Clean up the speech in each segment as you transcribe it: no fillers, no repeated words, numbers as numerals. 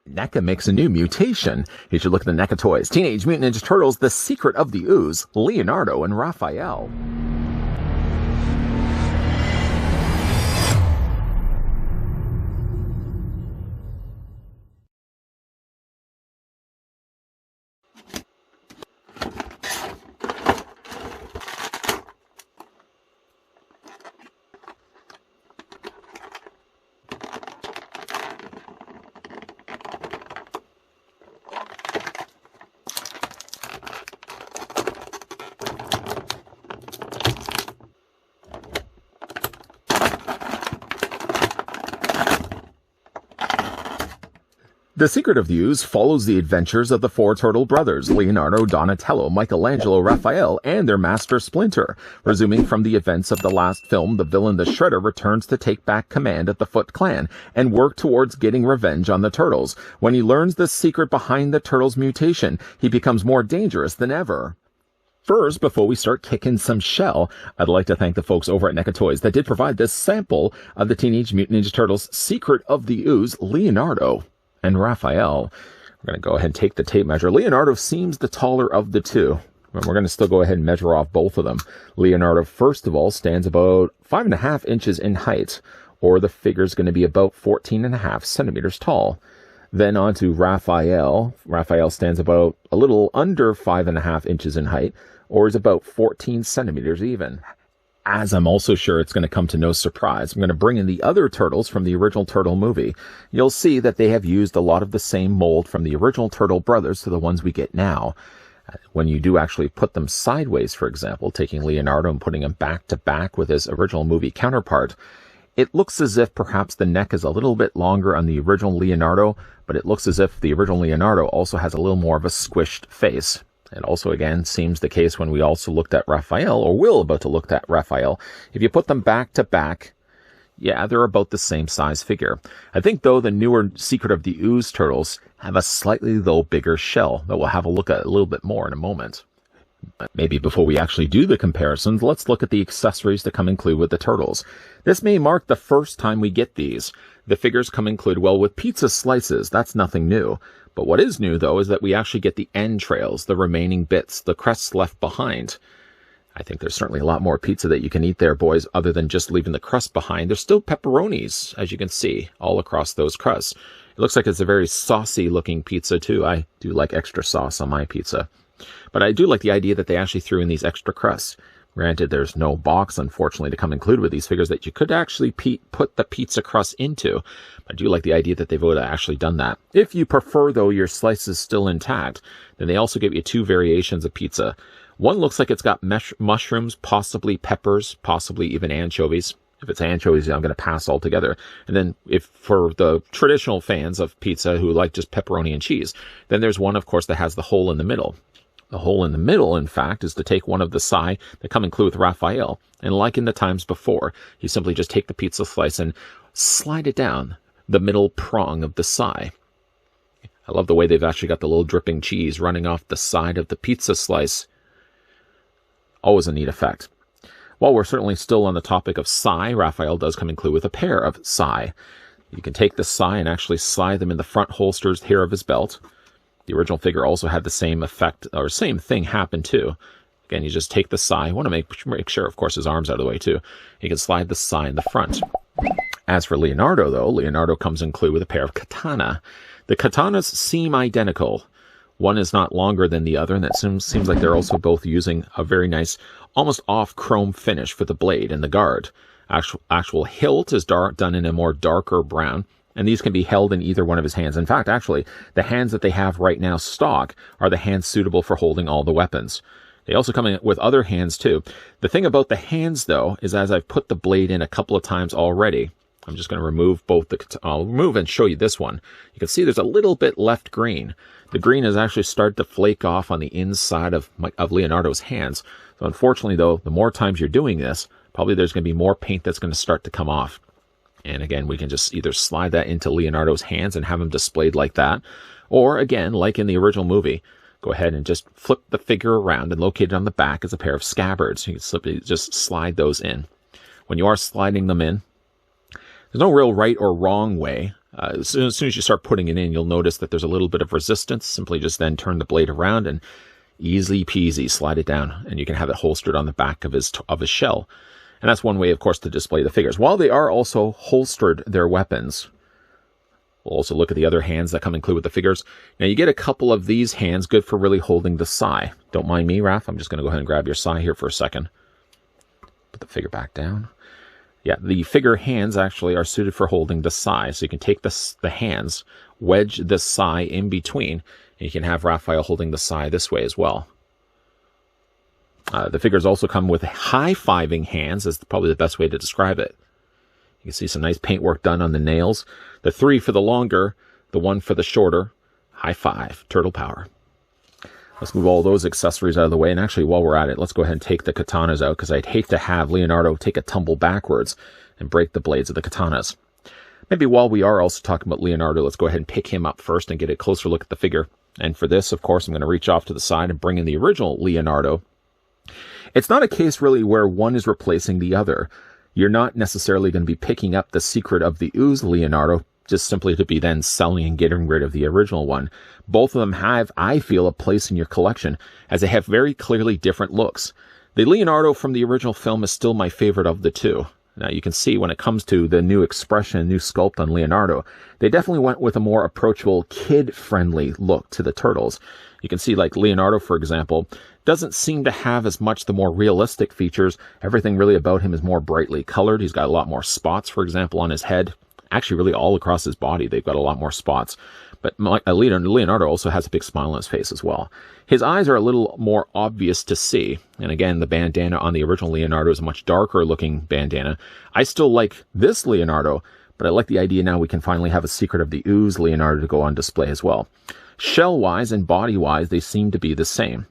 NECA makes a new mutation. You should look at the NECA toys. Teenage Mutant Ninja Turtles, The Secret of the Ooze, Leonardo and Raphael. The Secret of the Ooze follows the adventures of the four turtle brothers, Leonardo, Donatello, Michelangelo, Raphael, and their master Splinter. Resuming from the events of the last film, the villain the Shredder returns to take back command at the Foot Clan and work towards getting revenge on the Turtles. When he learns the secret behind the Turtles' mutation, he becomes more dangerous than ever. First, before we start kicking some shell, I'd like to thank the folks over at NECA Toys that did provide this sample of the Teenage Mutant Ninja Turtles' Secret of the Ooze, Leonardo and Raphael. We're going to go ahead and take the tape measure. Leonardo seems the taller of the two. And we're going to still go ahead and measure off both of them. Leonardo, first of all, stands about 5.5 inches in height, or the figure's going to be about 14.5 centimeters tall. Then on to Raphael. Raphael stands about a little under 5.5 inches in height, or is about 14 centimeters even. As I'm also sure it's going to come to no surprise, I'm going to bring in the other turtles from the original Turtle movie. You'll see that they have used a lot of the same mold from the original Turtle brothers to the ones we get now. When you do actually put them sideways, for example, taking Leonardo and putting him back to back with his original movie counterpart, it looks as if perhaps the neck is a little bit longer on the original Leonardo, but it looks as if the original Leonardo also has a little more of a squished face. It also, again, seems the case when we also looked at Raphael, or will about to look at Raphael. If you put them back to back, yeah, they're about the same size figure. I think, though, the newer Secret of the Ooze turtles have a slightly, though, bigger shell that we'll have a look at a little bit more in a moment. But maybe before we actually do the comparisons, let's look at the accessories that come included with the turtles. This may mark the first time we get these. The figures come included, well, with pizza slices. That's nothing new. But what is new, though, is that we actually get the entrails, the remaining bits, the crusts left behind. I think there's certainly a lot more pizza that you can eat there, boys, other than just leaving the crust behind. There's still pepperonis, as you can see, all across those crusts. It looks like it's a very saucy-looking pizza, too. I do like extra sauce on my pizza. But I do like the idea that they actually threw in these extra crusts. Granted, there's no box, unfortunately, to come included with these figures that you could actually put the pizza crust into. I do like the idea that they've actually done that. If you prefer, though, your slices still intact, then they also give you two variations of pizza. One looks like it's got mushrooms, possibly peppers, possibly even anchovies. If it's anchovies, I'm going to pass altogether. And then if for the traditional fans of pizza who like just pepperoni and cheese, then there's one, of course, that has the hole in the middle. The hole in the middle, in fact, is to take one of the sai that come included with Raphael. And like in the times before, you simply just take the pizza slice and slide it down the middle prong of the sai. I love the way they've actually got the little dripping cheese running off the side of the pizza slice. Always a neat effect. While we're certainly still on the topic of sai, Raphael does come included with a pair of sai. You can take the sai and actually slide them in the front holsters here of his belt. The original figure also had the same effect, or same thing happen too. Again, you just take the sai. You want to make sure, of course, his arm's out of the way too. You can slide the sai in the front. As for Leonardo, though, Leonardo comes included with a pair of katana. The katanas seem identical. One is not longer than the other, and it seems like they're also both using a very nice, almost off-chrome finish for the blade and the guard. Actual hilt is done in a more darker brown, and these can be held in either one of his hands. In fact, actually, the hands that they have right now stock are the hands suitable for holding all the weapons. They also come in with other hands, too. The thing about the hands, though, is as I've put the blade in a couple of times already, I'm just going to remove I'll remove and show you this one. You can see there's a little bit left green. The green has actually started to flake off on the inside of Leonardo's hands. So unfortunately, though, the more times you're doing this, probably there's going to be more paint that's going to start to come off. And again, we can just either slide that into Leonardo's hands and have him displayed like that. Or again, like in the original movie, go ahead and just flip the figure around, and located on the back is a pair of scabbards. You can simply just slide those in. When you are sliding them in, there's no real right or wrong way. As soon as you start putting it in, you'll notice that there's a little bit of resistance. Simply just then turn the blade around and easy peasy slide it down, and you can have it holstered on the back of his shell. And that's one way, of course, to display the figures. While they are also holstered their weapons, we'll also look at the other hands that come included with the figures. Now, you get a couple of these hands, good for really holding the sai. Don't mind me, Raph. I'm just going to go ahead and grab your sai here for a second. Put the figure back down. Yeah, the figure hands actually are suited for holding the sai. So you can take the hands, wedge the sai in between, and you can have Raphael holding the sai this way as well. The figures also come with high-fiving hands, is probably the best way to describe it. You can see some nice paintwork done on the nails. The 3 for the longer, the 1 for the shorter. High five, turtle power. Let's move all those accessories out of the way. And actually, while we're at it, let's go ahead and take the katanas out, because I'd hate to have Leonardo take a tumble backwards and break the blades of the katanas. Maybe while we are also talking about Leonardo, let's go ahead and pick him up first and get a closer look at the figure. And for this, of course, I'm going to reach off to the side and bring in the original Leonardo. It's not a case really where one is replacing the other. You're not necessarily going to be picking up the secret of the Ooze Leonardo just simply to be then selling and getting rid of the original one. Both of them have, I feel, a place in your collection, as they have very clearly different looks. The Leonardo from the original film is still my favorite of the two. Now, you can see when it comes to the new expression, new sculpt on Leonardo, they definitely went with a more approachable, kid-friendly look to the turtles. You can see, like Leonardo, for example, doesn't seem to have as much the more realistic features. Everything really about him is more brightly colored. He's got a lot more spots, for example, on his head. Actually, really all across his body, they've got a lot more spots. But Leonardo also has a big smile on his face as well. His eyes are a little more obvious to see. And again, the bandana on the original Leonardo is a much darker looking bandana. I still like this Leonardo, but I like the idea now we can finally have a secret of the Ooze Leonardo to go on display as well. Shell-wise and body-wise, they seem to be the same.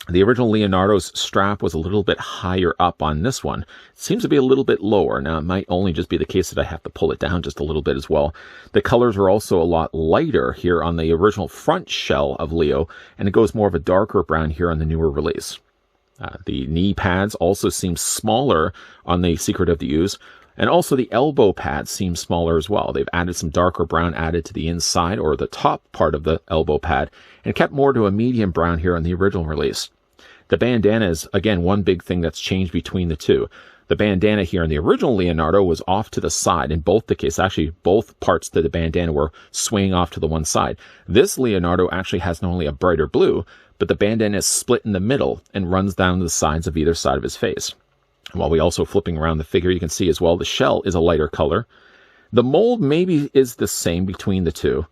The original Leonardo's strap was a little bit higher up on this one. It seems to be a little bit lower. Now, it might only just be the case that I have to pull it down just a little bit as well. The colors are also a lot lighter here on the original front shell of Leo, and it goes more of a darker brown here on the newer release. The knee pads also seem smaller on the Secret of the Ooze, and also the elbow pads seem smaller as well. They've added some darker brown added to the inside or the top part of the elbow pad, and kept more to a medium brown here on the original release. The bandana is, again, one big thing that's changed between the two. The bandana here in the original Leonardo was off to the side. In both the case, actually, both parts of the bandana were swinging off to the one side. This Leonardo actually has not only a brighter blue, but the bandana is split in the middle and runs down the sides of either side of his face. And while we also flipping around the figure, you can see as well the shell is a lighter color. The mold maybe is the same between the two.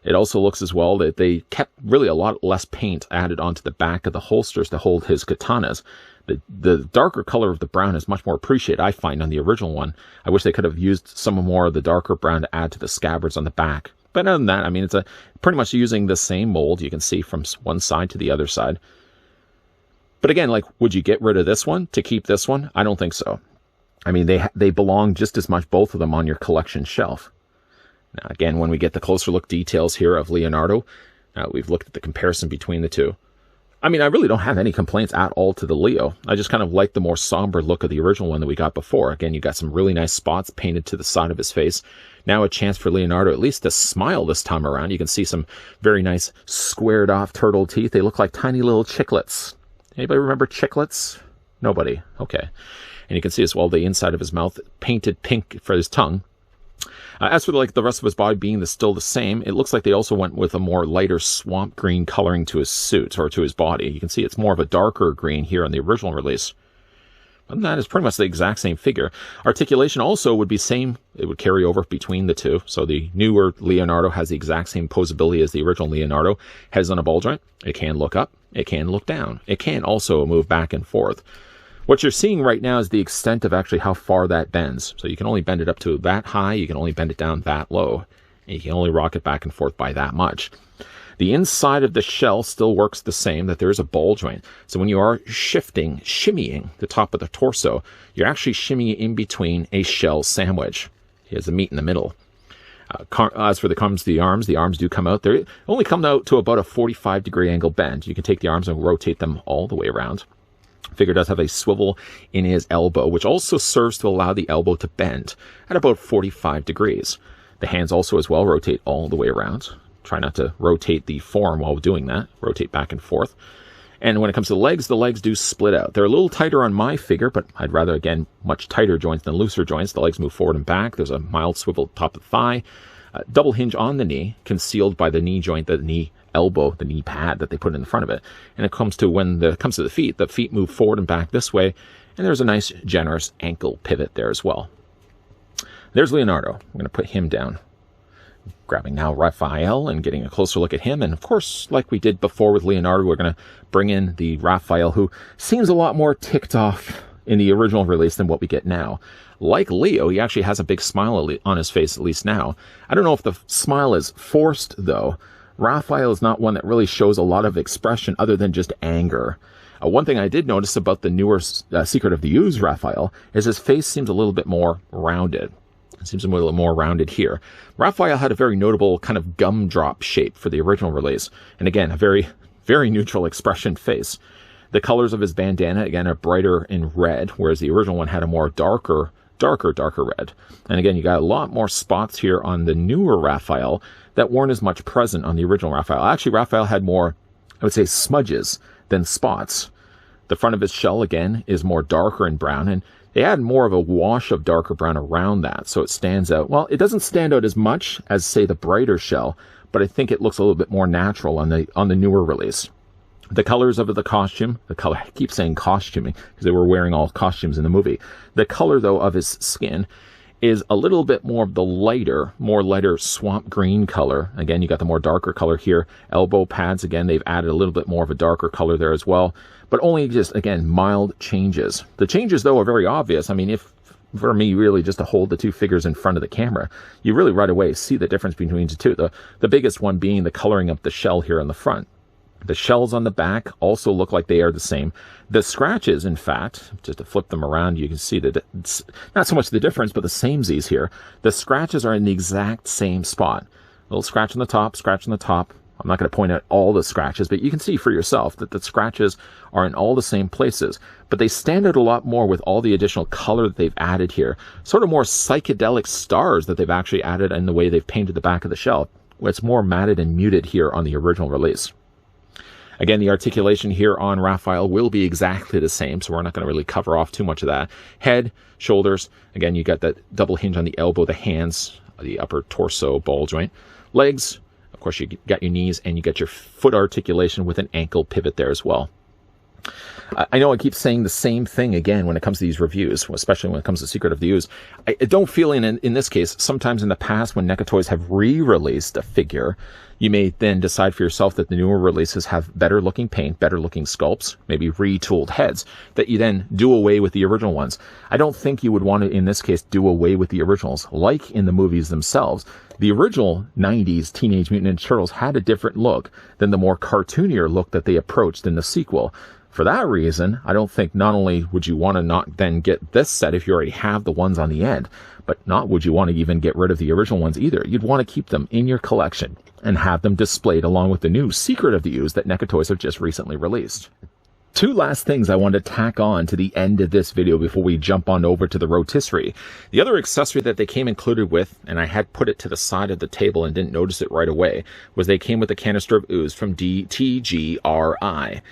It also looks as well that they kept really a lot less paint added onto the back of the holsters to hold his katanas. The darker color of the brown is much more appreciated, I find, on the original one. I wish they could have used some more of the darker brown to add to the scabbards on the back. But other than that, I mean, it's pretty much using the same mold. You can see from one side to the other side. But again, like, would you get rid of this one to keep this one? I don't think so. I mean, they belong just as much, both of them, on your collection shelf. Now, again, when we get the closer look details here of Leonardo, we've looked at the comparison between the two. I mean, I really don't have any complaints at all to the Leo. I just kind of like the more somber look of the original one that we got before. Again, you got some really nice spots painted to the side of his face. Now a chance for Leonardo at least to smile this time around. You can see some very nice squared off turtle teeth. They look like tiny little chiclets. Anybody remember chiclets? Nobody. Okay. And you can see as well the inside of his mouth painted pink for his tongue. As for the rest of his body being still the same, it looks like they also went with a more lighter swamp green coloring to his suit or to his body. You can see it's more of a darker green here on the original release. But that is pretty much the exact same figure. Articulation also would be same. It would carry over between the two. So the newer Leonardo has the exact same posability as the original Leonardo. Heads on a ball joint. It can look up. It can look down. It can also move back and forth. What you're seeing right now is the extent of actually how far that bends. So you can only bend it up to that high, you can only bend it down that low, and you can only rock it back and forth by that much. The inside of the shell still works the same, that there is a ball joint. So when you are shimmying the top of the torso, you're actually shimmying in between a shell sandwich. He has the meat in the middle. As for the arms do come out. They only come out to about a 45-degree angle bend. You can take the arms and rotate them all the way around. Figure does have a swivel in his elbow, which also serves to allow the elbow to bend at about 45 degrees. The hands also as well rotate all the way around. Try not to rotate the forearm while doing that. Rotate back and forth. And when it comes to the legs do split out. They're a little tighter on my figure, but I'd rather, again, much tighter joints than looser joints. The legs move forward and back. There's a mild swivel top of the thigh. Double hinge on the knee, concealed by the knee joint, the knee elbow, the knee pad that they put in the front of it. And it comes to the feet move forward and back this way. And there's a nice, generous ankle pivot there as well. There's Leonardo. I'm going to put him down. Grabbing now Raphael and getting a closer look at him. And of course, like we did before with Leonardo, we're going to bring in the Raphael, who seems a lot more ticked off in the original release than what we get now. Like Leo, he actually has a big smile on his face, at least now. I don't know if the smile is forced, though. Raphael is not one that really shows a lot of expression other than just anger. One thing I did notice about the newer Secret of the Ooze Raphael is his face seems a little bit more rounded. It seems a little more rounded here. Raphael had a very notable kind of gumdrop shape for the original release. And again, a very, very neutral expression face. The colors of his bandana, again, are brighter in red, whereas the original one had a more darker red. And again, you got a lot more spots here on the newer Raphael that weren't as much present on the original Raphael. Actually, Raphael had more, I would say, smudges than spots. The front of his shell, again, is more darker and brown, and they add more of a wash of darker brown around that, so it stands out. Well, it doesn't stand out as much as, say, the brighter shell, but I think it looks a little bit more natural on the newer release. The colors of the costume, I keep saying costuming because they were wearing all costumes in the movie. The color, though, of his skin is a little bit more of the lighter swamp green color. Again, you got the more darker color here. Elbow pads, again, they've added a little bit more of a darker color there as well. But only just, again, mild changes. The changes, though, are very obvious. I mean, if for me, really, just to hold the two figures in front of the camera, you really right away see the difference between the two. The biggest one being the coloring of the shell here on the front. The shells on the back also look like they are the same. The scratches, in fact, just to flip them around, you can see that it's not so much the difference, but the samesies here. The scratches are in the exact same spot. A little scratch on the top, scratch on the top. I'm not going to point out all the scratches, but you can see for yourself that the scratches are in all the same places. But they stand out a lot more with all the additional color that they've added here. Sort of more psychedelic stars that they've actually added in the way they've painted the back of the shell. It's more matted and muted here on the original release. Again, the articulation here on Raphael will be exactly the same, so we're not going to really cover off too much of that. Head, shoulders, again, you got that double hinge on the elbow, the hands, the upper torso ball joint. Legs, of course, you got your knees, and you got your foot articulation with an ankle pivot there as well. I know I keep saying the same thing again when it comes to these reviews, especially when it comes to Secret of the Ooze. I don't feel in this case, sometimes in the past when NECA Toys have re-released a figure, you may then decide for yourself that the newer releases have better looking paint, better looking sculpts, maybe retooled heads, that you then do away with the original ones. I don't think you would want to, in this case, do away with the originals. Like in the movies themselves, the original 90s Teenage Mutant Ninja Turtles had a different look than the more cartoonier look that they approached in the sequel. For that reason, I don't think not only would you want to not then get this set if you already have the ones on the end, but not would you want to even get rid of the original ones either. You'd want to keep them in your collection and have them displayed along with the new Secret of the Ooze that NECA Toys have just recently released. Two last things I want to tack on to the end of this video before we jump on over to the rotisserie. The other accessory that they came included with, and I had put it to the side of the table and didn't notice it right away, was they came with a canister of Ooze from TGRI.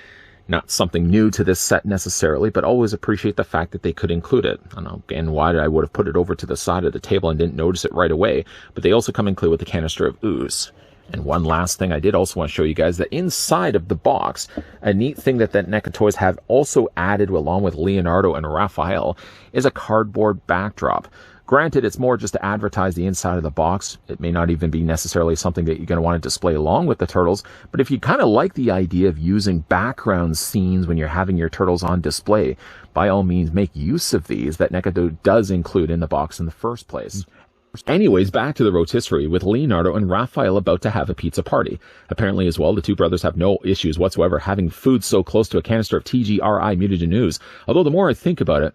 Not something new to this set necessarily, but always appreciate the fact that they could include it. I don't know, again, why I would have put it over to the side of the table and didn't notice it right away, but they also come included with the canister of Ooze. And one last thing I did also want to show you guys, that inside of the box, a neat thing that NECA Toys have also added along with Leonardo and Raphael is a cardboard backdrop. Granted, it's more just to advertise the inside of the box. It may not even be necessarily something that you're going to want to display along with the turtles, but if you kind of like the idea of using background scenes when you're having your turtles on display, by all means make use of these that NECA does include in the box in the first place. Anyways, back to the rotisserie with Leonardo and Raphael about to have a pizza party. Apparently as well, the two brothers have no issues whatsoever having food so close to a canister of TGRI mutagen ooze. Although the more I think about it,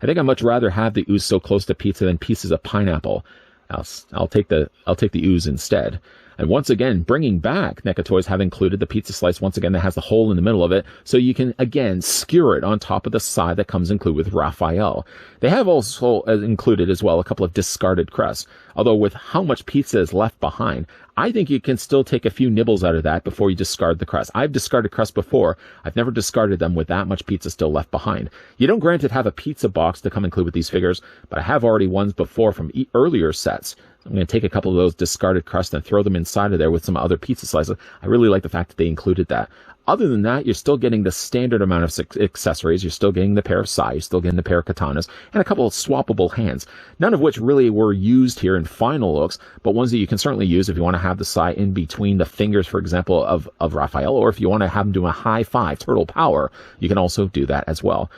I think I'd much rather have the ooze so close to pizza than pieces of pineapple. I'll take the ooze instead. And once again, bringing back NECA toys have included the pizza slice, once again, that has the hole in the middle of it, so you can, again, skewer it on top of the side that comes included with Raphael. They have also included as well a couple of discarded crusts, although with how much pizza is left behind, I think you can still take a few nibbles out of that before you discard the crust. I've discarded crust before. I've never discarded them with that much pizza still left behind. You don't, granted, have a pizza box to come include with these figures, but I have already ones before from earlier sets. I'm going to take a couple of those discarded crusts and throw them inside of there with some other pizza slices. I really like the fact that they included that. Other than that, you're still getting the standard amount of accessories. You're still getting the pair of sai, you're still getting the pair of katanas, and a couple of swappable hands. None of which really were used here in final looks, but ones that you can certainly use if you want to have the sai in between the fingers, for example, of Raphael, or if you want to have him do a high five turtle power, you can also do that as well.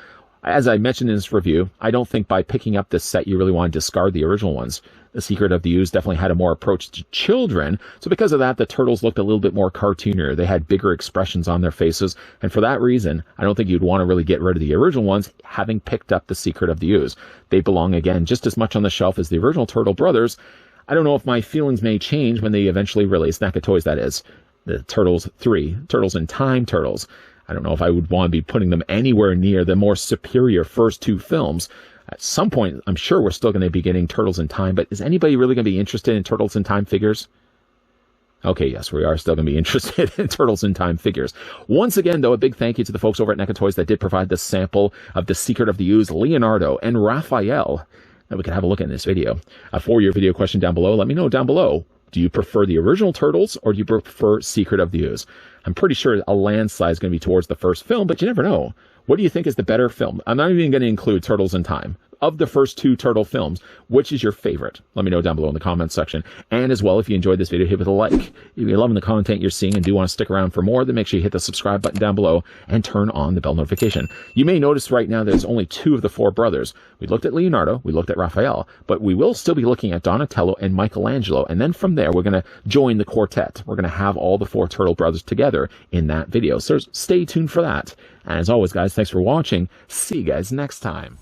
As I mentioned in this review, I don't think by picking up this set you really want to discard the original ones. The Secret of the Ooze definitely had a more approach to children, so because of that, the turtles looked a little bit more cartoonier. They had bigger expressions on their faces, and for that reason, I don't think you'd want to really get rid of the original ones, having picked up the Secret of the Ooze. They belong, again, just as much on the shelf as the original Turtle Brothers. I don't know if my feelings may change when they eventually release NECA toys, that is. The Turtles 3, Turtles in Time Turtles. I don't know if I would want to be putting them anywhere near the more superior first two films. At some point, I'm sure we're still going to be getting Turtles in Time, but is anybody really going to be interested in Turtles in Time figures? Okay, yes, we are still going to be interested in Turtles in Time figures. Once again, though, a big thank you to the folks over at NECA Toys that did provide the sample of the Secret of the Ooze, Leonardo, and Raphael that we can have a look at in this video. For your video question down below, let me know down below. Do you prefer the original Turtles, or do you prefer Secret of the Ooze? I'm pretty sure a landslide is going to be towards the first film, but you never know. What do you think is the better film? I'm not even going to include Turtles in Time. Of the first two Turtle films, which is your favorite? Let me know down below in the comments section. And as well, if you enjoyed this video, hit it with a like. If you're loving the content you're seeing and do want to stick around for more, then make sure you hit the subscribe button down below and turn on the bell notification. You may notice right now there's only two of the four brothers. We looked at Leonardo, we looked at Raphael, but we will still be looking at Donatello and Michelangelo. And then from there, we're going to join the quartet. We're going to have all the four Turtle brothers together in that video. So stay tuned for that. And as always, guys, thanks for watching. See you guys next time.